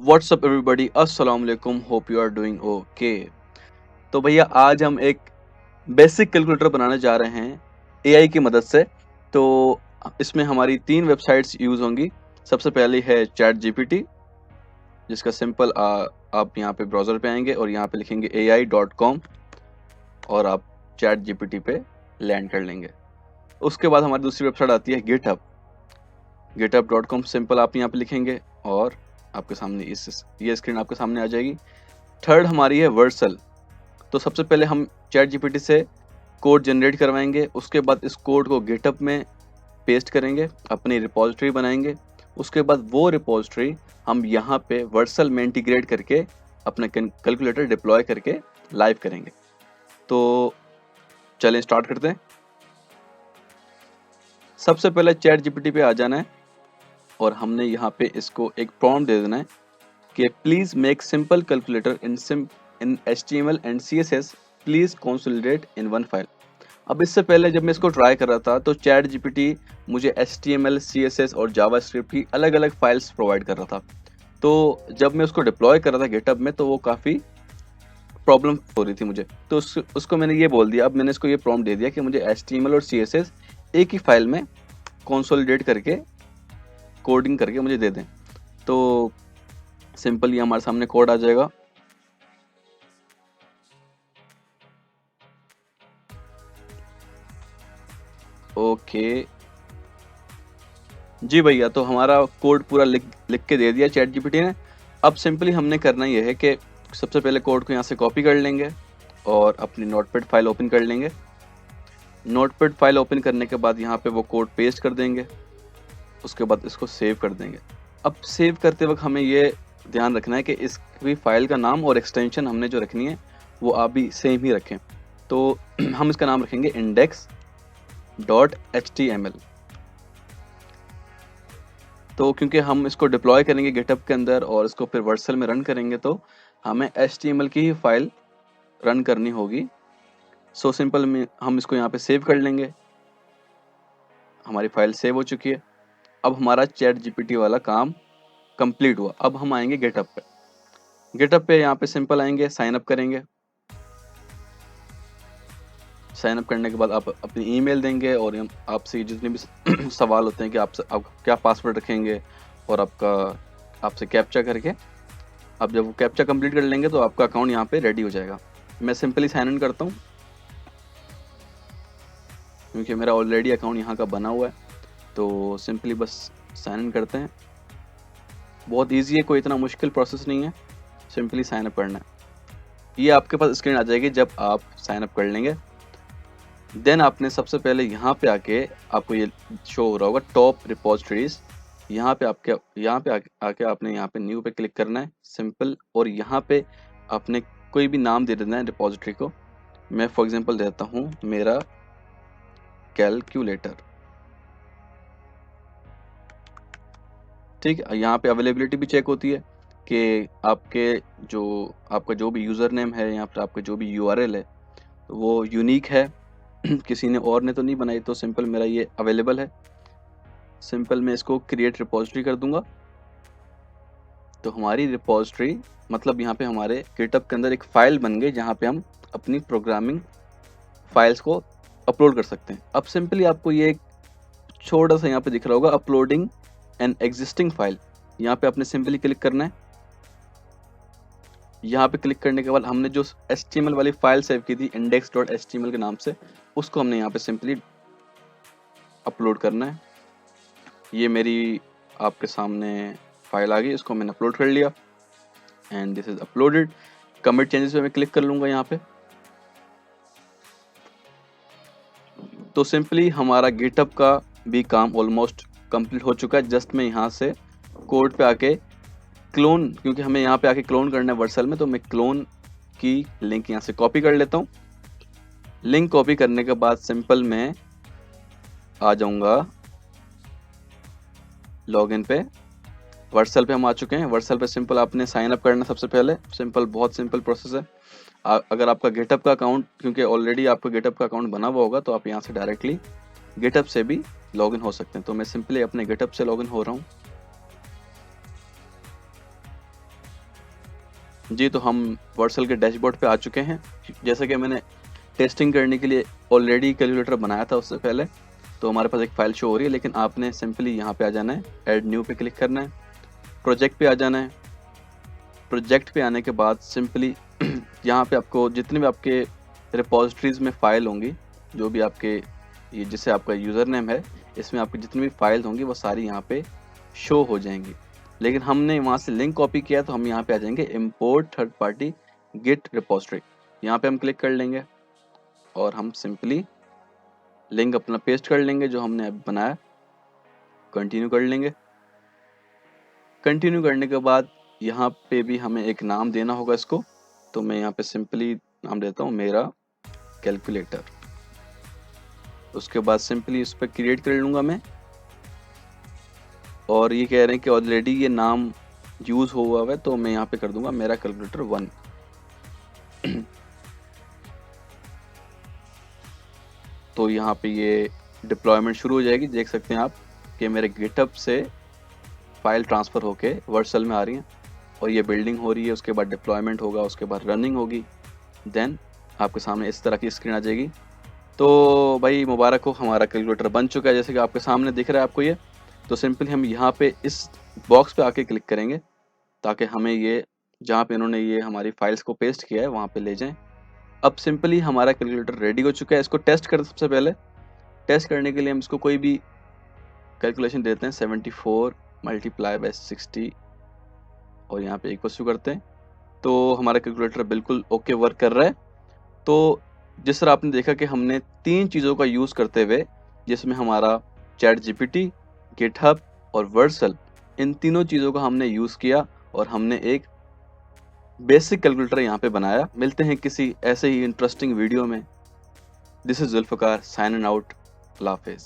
WhatsApp everybody, अस्सलाम वालेकुम, hope you are doing okay. तो भैया आज हम एक बेसिक कैलकुलेटर बनाने जा रहे हैं एआई की मदद से। तो इसमें हमारी 3 वेबसाइट्स यूज़ होंगी। सबसे पहली है चैट जीपीटी, जिसका सिंपल आप यहाँ पे ब्राउज़र पे आएंगे और यहाँ पे लिखेंगे ai.com और आप चैट जीपीटी पे लैंड कर लेंगे। उसके बाद हमारी दूसरी वेबसाइट आती है गिटहब, github.com सिंपल आप यहाँ पे लिखेंगे और आपके सामने ये स्क्रीन आपके सामने आ जाएगी। थर्ड हमारी है वर्सल। तो सबसे पहले हम चैट जीपीटी से कोड जनरेट करवाएंगे, उसके बाद इस कोड को गिटहब में पेस्ट करेंगे, अपनी रिपॉजिटरी बनाएंगे। उसके बाद वो रिपॉजिटरी हम यहाँ पे वर्सल में इंटीग्रेट करके अपना कैलकुलेटर डिप्लॉय करके लाइव करेंगे। तो चलें स्टार्ट करते हैं। सबसे पहले चैट जीपीटी पे आ जाना है और हमने यहाँ पे इसको एक प्रॉम्प्ट दे देना है कि please make simple calculator in HTML and CSS, please consolidate in one file. अब इससे पहले जब मैं इसको ट्राई कर रहा था तो चैट जीपीटी मुझे HTML, CSS और जावास्क्रिप्ट की अलग अलग फाइल्स प्रोवाइड कर रहा था। तो जब मैं उसको डिप्लॉय कर रहा था गिटहब में तो वो काफ़ी प्रॉब्लम हो रही थी मुझे। तो उसको मैंने ये बोल दिया, अब मैंने इसको ये प्रॉम्प्ट दे दिया कि मुझे HTML और CSS एक ही फाइल में कंसोलिडेट करके कोडिंग करके मुझे दे दें। तो सिंपल ये हमारे सामने कोड आ जाएगा। ओके जी भैया, तो हमारा कोड पूरा लिख के दे दिया चैट जीपीटी ने। अब सिंपली हमने करना ये है कि सबसे पहले कोड को यहाँ से कॉपी कर लेंगे और अपनी नोटपैड फाइल ओपन कर लेंगे। नोटपैड फाइल ओपन करने के बाद यहाँ पे वो कोड पेस्ट कर देंगे, उसके बाद इसको सेव कर देंगे। अब सेव करते वक्त हमें ये ध्यान रखना है कि इसकी फाइल का नाम और एक्सटेंशन हमने जो रखनी है वो आप भी सेम ही रखें। तो हम इसका नाम रखेंगे index.html। तो क्योंकि हम इसको डिप्लॉय करेंगे गिटहब के अंदर और इसको फिर वर्सल में रन करेंगे तो हमें HTML की ही फाइल रन करनी होगी। सो सिंपल में हम इसको यहाँ पे सेव कर लेंगे। हमारी फाइल सेव हो चुकी है। अब हमारा चैट जीपीटी वाला काम कंप्लीट हुआ। अब हम आएंगे गिटहब पे। गिटहब पे यहाँ पे सिंपल आएंगे, साइन अप करेंगे। साइन अप करने के बाद आप अपनी ईमेल देंगे और आपसे जितने भी सवाल होते हैं कि आप क्या पासवर्ड रखेंगे और आपसे कैप्चा करके आप जब वो कैप्चा कंप्लीट कर लेंगे तो आपका अकाउंट यहाँ पे रेडी हो जाएगा। मैं सिंपली साइन इन करता हूँ क्योंकि मेरा ऑलरेडी अकाउंट यहाँ का बना हुआ है। तो सिंपली बस साइन इन करते हैं। बहुत ईजी है, कोई इतना मुश्किल प्रोसेस नहीं है, सिंपली साइन अप करना है। ये आपके पास स्क्रीन आ जाएगी जब आप साइन अप कर लेंगे। देन आपने सबसे पहले यहाँ पे आके आपको ये शो हो रहा होगा टॉप रिपोजिटरीज। यहाँ पे आके आपने यहाँ पे न्यू पे क्लिक करना है सिंपल, और यहाँ पे आपने कोई भी नाम दे देना है रिपोजिटरी को। मैं फॉर एग्जांपल देता हूँ मेरा कैलकुलेटर। ठीक है, यहाँ पे अवेलेबिलिटी भी चेक होती है कि आपका जो भी यूज़र नेम है या फिर आपका जो भी URL है वो यूनिक है, किसी ने और ने तो नहीं बनाई। तो सिंपल मेरा ये अवेलेबल है। सिंपल मैं इसको क्रिएट रिपोजिटरी कर दूंगा। तो हमारी रिपोजिटरी मतलब यहाँ पे हमारे गिटहब के अंदर एक फाइल बन गई जहाँ पे हम अपनी प्रोग्रामिंग फाइल्स को अपलोड कर सकते हैं। अब सिंपली आपको ये एक छोटा सा यहाँ पे दिख रहा होगा अपलोडिंग एन एग्जिस्टिंग फाइल। यहाँ पे आपने सिंपली क्लिक करना है। यहाँ पे क्लिक करने के बाद हमने जो HTML वाली फाइल सेव की थी index.html के नाम से, उसको हमने यहाँ पे सिंपली अपलोड करना है। ये मेरी आपके सामने फाइल आ गई, इसको मैंने अपलोड कर लिया and this is uploaded. Commit changes पे मैं क्लिक कर लूँगा यहाँ पे। तो सिंपली हमारा गिटहब का भी काम ऑलमोस्ट कंप्लीट हो चुका है। जस्ट मैं यहाँ से कोड पे आके क्लोन, क्योंकि हमें यहाँ पे आके क्लोन करना है वर्सल में, तो मैं क्लोन की लिंक यहाँ से कॉपी कर लेता हूँ। लिंक कॉपी करने के बाद सिंपल मैं आ जाऊँगा लॉगिन पे। वर्सल पे हम आ चुके हैं। वर्सल पे सिंपल आपने साइन अप करना सबसे पहले। सिंपल, बहुत सिंपल प्रोसेस है। अगर आपका गिटहब का अकाउंट, क्योंकि ऑलरेडी आपका गिटहब का अकाउंट बना हुआ होगा, तो आप यहाँ से डायरेक्टली गिटहब से भी लॉगिन हो सकते हैं। तो मैं सिंपली अपने गिटहब से लॉगिन हो रहा हूँ। जी, तो हम वर्सल के डैशबोर्ड पे आ चुके हैं। जैसे कि मैंने टेस्टिंग करने के लिए ऑलरेडी कैलकुलेटर बनाया था उससे पहले, तो हमारे पास एक फाइल शो हो रही है, लेकिन आपने सिंपली यहाँ पे आ जाना है, ऐड न्यू पे क्लिक करना है, प्रोजेक्ट पे आ जाना है। प्रोजेक्ट पे आने के बाद सिंपली यहाँ पे आपको जितने भी आपके रिपॉजिटरीज में फाइल होंगी, जो भी आपके ये जिससे आपका यूज़र नेम है, इसमें आपकी जितनी भी फाइल होंगी वो सारी यहाँ पे शो हो जाएंगी। लेकिन हमने वहाँ से लिंक कॉपी किया, तो हम यहाँ पे आ जाएंगे import third party git repository, यहाँ पे हम क्लिक कर लेंगे और हम सिंपली लिंक अपना पेस्ट कर लेंगे जो हमने अब बनाया, कंटिन्यू कर लेंगे। कंटिन्यू करने के बाद यहाँ पे भी हमें एक नाम देना होगा इसको, तो मैं यहाँ पे सिंपली नाम देता हूँ मेरा कैलकुलेटर। उसके बाद सिंपली इस पर क्रिएट कर लूँगा मैं, और ये कह रहे हैं कि ऑलरेडी ये नाम यूज़ हुआ है, तो मैं यहाँ पे कर दूंगा मेरा कैलकुलेटर 1। तो यहाँ पे ये डिप्लॉयमेंट शुरू हो जाएगी। देख सकते हैं आप कि मेरे गिटहब से फाइल ट्रांसफ़र होके वर्सल में आ रही हैं, और ये बिल्डिंग हो रही है, उसके बाद डिप्लॉयमेंट होगा, उसके बाद रनिंग होगी, देन आपके सामने इस तरह की स्क्रीन आ जाएगी। तो भाई मुबारक हो, हमारा कैलकुलेटर बन चुका है, जैसे कि आपके सामने दिख रहा है आपको ये। तो सिंपली हम यहाँ पे इस बॉक्स पे आके क्लिक करेंगे, ताकि हमें ये जहाँ पे इन्होंने ये हमारी फाइल्स को पेस्ट किया है वहाँ पे ले जाएं। अब सिंपली हमारा कैलकुलेटर रेडी हो चुका है। इसको टेस्ट करें। सबसे पहले टेस्ट करने के लिए हम इसको कोई भी कैलकुलेशन देते हैं, 74 मल्टीप्लाई बाय 60, और यहाँ पे इक्वल टू करते हैं। तो हमारा कैलकुलेटर बिल्कुल ओके वर्क कर रहा है। तो जिस तरह आपने देखा कि हमने 3 चीज़ों का यूज़ करते हुए, जिसमें हमारा चैट जीपीटी, गिटहब और वर्सल, इन तीनों चीज़ों का हमने यूज़ किया और हमने एक बेसिक कैलकुलेटर यहाँ पे बनाया। मिलते हैं किसी ऐसे ही इंटरेस्टिंग वीडियो में। This is Zulfikar signing out. Allah हाफ़िज़।